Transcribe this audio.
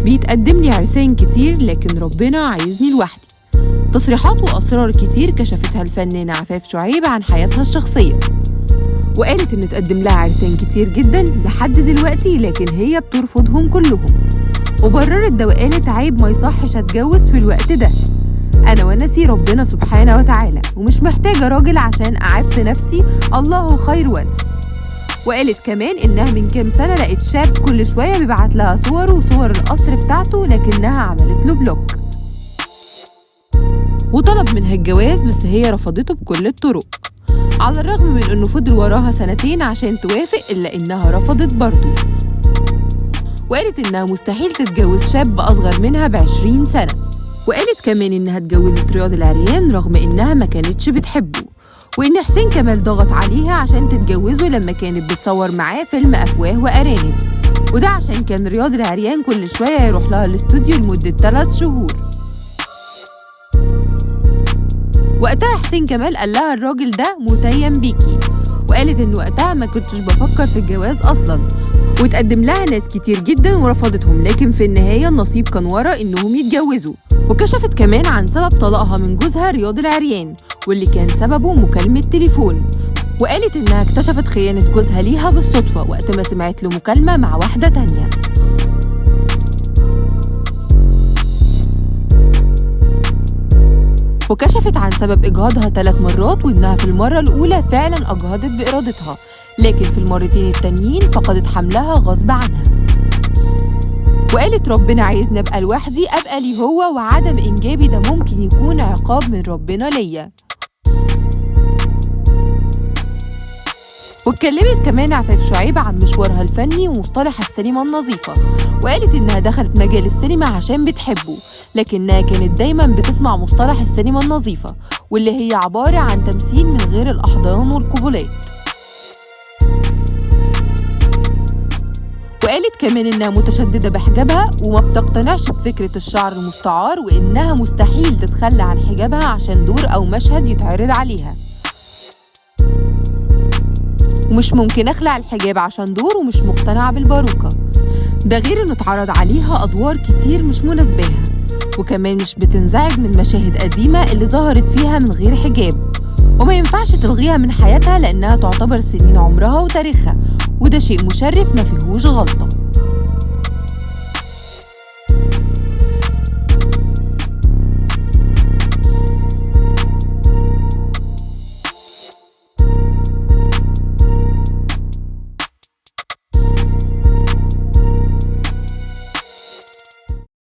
بيتقدم لي عرسان كتير لكن ربنا عايزني لوحدي. تصريحات وأسرار كتير كشفتها الفنانة عفاف شعيب عن حياتها الشخصية، وقالت إن اتقدم لها عرسان كتير جدا لحد دلوقتي لكن هي بترفضهم كلهم، وبررت ده وقالت عيب ما يصحش اتجوز في الوقت ده، أنا ونسي ربنا سبحانه وتعالى ومش محتاجة راجل عشان أعف نفسي، الله خير ونس. وقالت كمان إنها من كام سنة لقيت شاب كل شوية بيبعت لها صور وصور القصر بتاعته لكنها عملت له بلوك، وطلب منها الجواز بس هي رفضته بكل الطرق، على الرغم من إنه فضل وراها سنتين عشان توافق إلا إنها رفضت برضه. وقالت إنها مستحيل تتجوز شاب أصغر منها ب20 سنة، وقالت كمان إنها اتجوزت رياض العريان رغم إنها ما كانتش بتحبه، وإن حسين كمال ضغط عليها عشان تتجوزه لما كانت بتصور معاه فيلم أفواه وأرانب، وده عشان كان رياض العريان كل شوية يروح لها الاستوديو لمدة 3 شهور. وقتها حسين كمال قال لها الراجل ده متيم بيكي، وقالت إن وقتها ما كنتش بفكر في الجواز أصلا، وتقدم لها ناس كتير جدا ورفضتهم، لكن في النهاية النصيب كان ورا إنهم يتجوزوا. وكشفت كمان عن سبب طلاقها من جوزها رياض العريان واللي كان سببه مكالمة تليفون، وقالت إنها اكتشفت خيانة جوزها ليها بالصدفة وقت ما سمعت له مكالمة مع واحدة تانية. وكشفت عن سبب إجهاضها 3 مرات، وإنها في المرة الأولى فعلا أجهضت بإرادتها، لكن في المرتين التانيين فقدت حملها غصب عنها. وقالت ربنا عايزني أبقى لوحدي أبقى لي هو، وعدم إنجابي ده ممكن يكون عقاب من ربنا ليا. واتكلمت كمان عفاف شعيب عن مشوارها الفني ومصطلح السينما النظيفة، وقالت إنها دخلت مجال السينما عشان بتحبه، لكنها كانت دايما بتسمع مصطلح السينما النظيفة واللي هي عبارة عن تمثيل من غير الأحضان والقبلات. وقالت كمان إنها متشددة بحجابها وما بتقتنعش بفكرة الشعر المستعار، وإنها مستحيل تتخلى عن حجابها عشان دور أو مشهد يتعرض عليها، ومش ممكن أخلع الحجاب عشان دور، ومش مقتنعة بالباروكة، ده غير إنه اتعرض عليها أدوار كتير مش مناسباها، وكمان مش بتنزعج من مشاهد قديمة اللي ظهرت فيها من غير حجاب، وما ينفعش تلغيها من حياتها لأنها تعتبر سنين عمرها وتاريخها، وده شيء مشرف ما فيهوش غلطة.